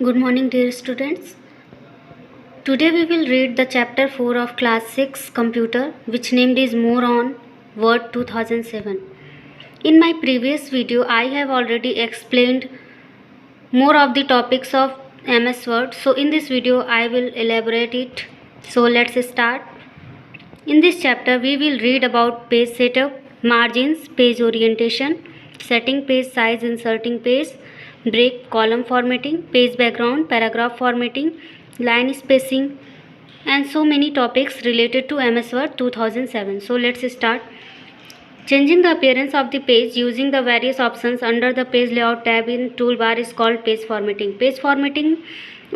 Good morning, dear students. Today we will read the chapter 4 of class 6 computer, which named is More on Word 2007. In my previous video I have already explained more of the topics of MS Word. So in this video I will elaborate it. So let's start. In this chapter we will read about page setup, margins, page orientation, setting page size, inserting page, break, column formatting, page background, paragraph formatting, line spacing, and so many topics related to MS Word 2007. So let's start. Changing the appearance of the page using the various options under the page layout tab in toolbar is called page formatting. Page formatting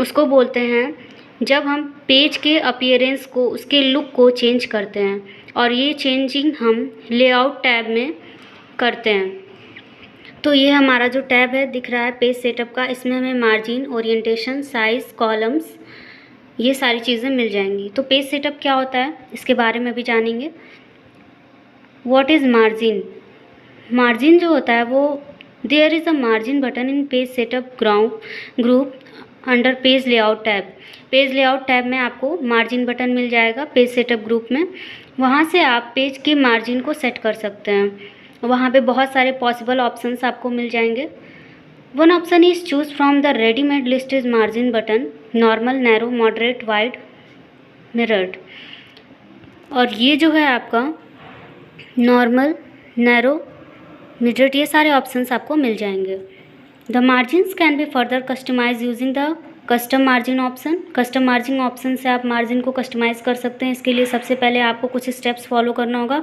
उसको बोलते हैं जब हम page के appearance को, उसके look को change करते हैं, और ये चेंजिंग हम लेआउट टैब में करते हैं। तो ये हमारा जो टैब है दिख रहा है पेज सेटअप का, इसमें हमें मार्जिन, ओरिएंटेशन, साइज़, कॉलम्स, ये सारी चीज़ें मिल जाएंगी। तो पेज सेटअप क्या होता है इसके बारे में भी जानेंगे। What is margin? मार्जिन जो होता है वो there is a margin button in page setup group under page layout tab. Page layout tab में आपको मार्जिन बटन मिल जाएगा पेज सेटअप ग्रुप में। वहाँ से आप पेज के मार्जिन को सेट कर सकते हैं। वहाँ पे बहुत सारे पॉसिबल ऑप्शंस आपको मिल जाएंगे। One option is choose from the readymade list is margin button, normal, narrow, moderate, wide, mirrored. और ये जो है आपका नॉर्मल, नैरो, मिरर्ड, ये सारे ऑप्शंस आपको मिल जाएंगे। The margins can be further customize using the custom margin option. Custom margin option से आप मार्जिन को कस्टमाइज़ कर सकते हैं। इसके लिए सबसे पहले आपको कुछ स्टेप्स फॉलो करना होगा।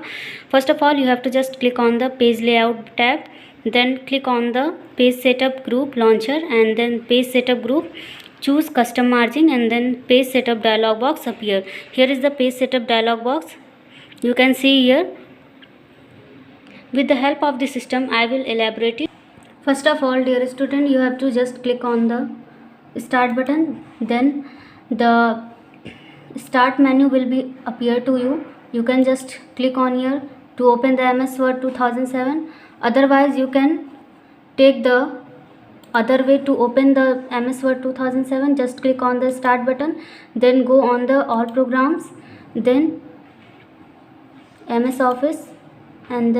First of all you have to just click on the page layout tab, then click on the page setup group launcher, and then page setup group, choose custom margin, and then page setup dialog box appear. Here is the page setup dialog box, you can see here. With the help of the system I will elaborate it. First of all, dear student, you have to just click on the start button, then the start menu will be appear to you. You can just click on here to open the MS Word 2007. Otherwise you can take the other way to open the MS Word 2007. Just click on the start button, then go on the all programs, then MS Office, and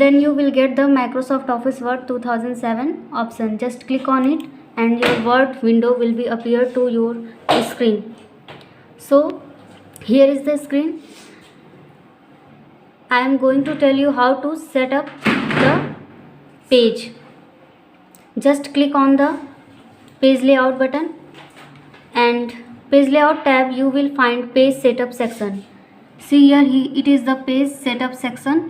then you will get the Microsoft Office Word 2007 option. Just click on it and your Word window will be appear to your screen. So here is the screen. I am going to tell you how to set up the page. Just click on the page layout button, and page layout tab you will find page setup section. See here, it is the page setup section,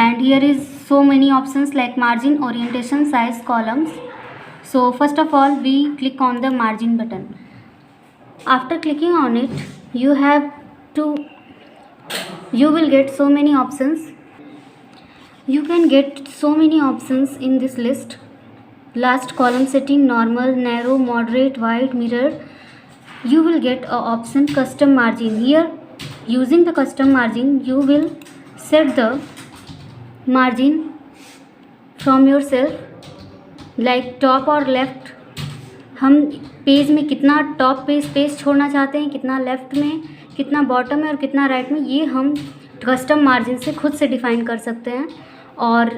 and here is so many options like margin, orientation, size, columns. So first of all we click on the margin button. After clicking on it, you will get so many options. You can get so many options in this list. Last column setting, normal, narrow, moderate, wide, mirror. You will get a option custom margin. Here using the custom margin you will set the margin from yourself, like top और left. हम page में कितना top पे space छोड़ना चाहते हैं, कितना left में, कितना बॉटम में और कितना राइट में, ये हम कस्टम मार्जिन से खुद से डिफ़ाइन कर सकते हैं। और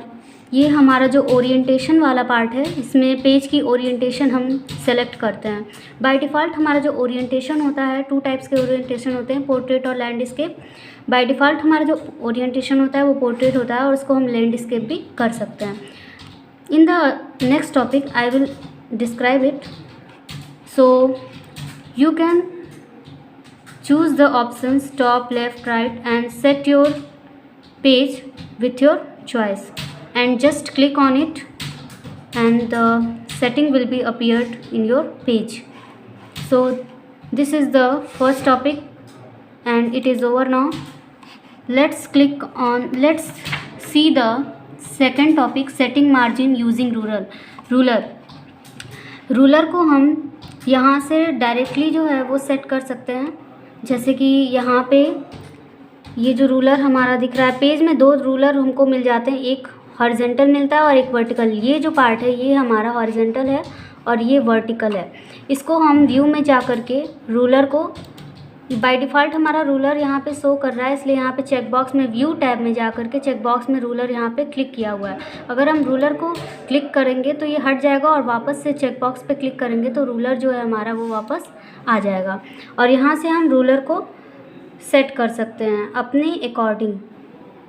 ये हमारा जो ओरिएंटेशन वाला पार्ट है, इसमें पेज की ओरिएंटेशन हम सेलेक्ट करते हैं। बाय डिफ़ॉल्ट हमारा जो ओरिएंटेशन होता है, 2 टाइप्स के ओरिएंटेशन होते हैं, पोर्ट्रेट और लैंडस्केप। बाय डिफ़ॉल्ट हमारा जो ओरिएंटेशन होता है वो पोर्ट्रेट होता है, और उसको हम लैंडस्केप भी कर सकते हैं। In the next topic I will describe it. So you can choose the options top, left, right, and set your page with your choice, and just click on it and the setting will be appeared in your page. So this is the first topic and it is over now. Let's see the second topic, setting margin using ruler को हम यहाँ से directly जो है वो set कर सकते हैं। जैसे कि यहाँ पे ये जो रूलर हमारा दिख रहा है, पेज में 2 रूलर हमको मिल जाते हैं, एक हॉरिजेंटल मिलता है और एक वर्टिकल। ये जो पार्ट है ये हमारा हॉरिजेंटल है और ये वर्टिकल है। इसको हम व्यू में जा कर के रूलर को, बाय डिफ़ॉल्ट हमारा रूलर यहाँ पे शो कर रहा है, इसलिए यहाँ पे चेक बॉक्स में व्यू टैब में जा कर के चेक बॉक्स में रूलर यहाँ पे क्लिक किया हुआ है। अगर हम रूलर को क्लिक करेंगे तो ये हट जाएगा और वापस से चेक बॉक्स पे क्लिक करेंगे तो रूलर जो है हमारा वो वापस आ जाएगा। और यहाँ से हम रूलर को सेट कर सकते हैं अपने अकॉर्डिंग।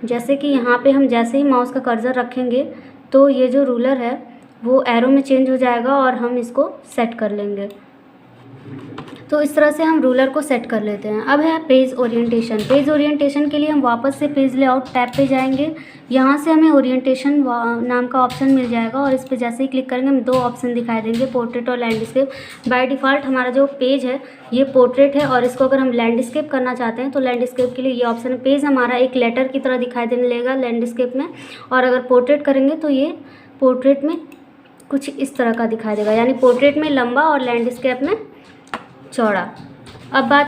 जैसे कि यहाँ पे हम जैसे ही माउस का कर्सर रखेंगे तो ये जो रूलर है वो एरो में चेंज हो जाएगा और हम इसको सेट कर लेंगे। तो इस तरह से हम रूलर को सेट कर लेते हैं। अब है पेज ओरिएंटेशन। पेज ओरिएंटेशन के लिए हम वापस से पेज लेआउट टैब पे जाएंगे। यहाँ से हमें ओरिएंटेशन नाम का ऑप्शन मिल जाएगा और इस पर जैसे ही क्लिक करेंगे हमें दो ऑप्शन दिखाई देंगे, पोर्ट्रेट और लैंडस्केप। बाय डिफ़ॉल्ट हमारा जो पेज है ये पोर्ट्रेट है और इसको अगर हम लैंडस्केप करना चाहते हैं तो लैंडस्केप के लिए ये ऑप्शन है। पेज हमारा एक लेटर की तरह दिखाई देने लगेगा लैंडस्केप में, और अगर पोर्ट्रेट करेंगे तो ये पोर्ट्रेट में कुछ इस तरह का दिखाई देगा, यानी पोर्ट्रेट में लंबा और लैंडस्केप में चौड़ा। अब बात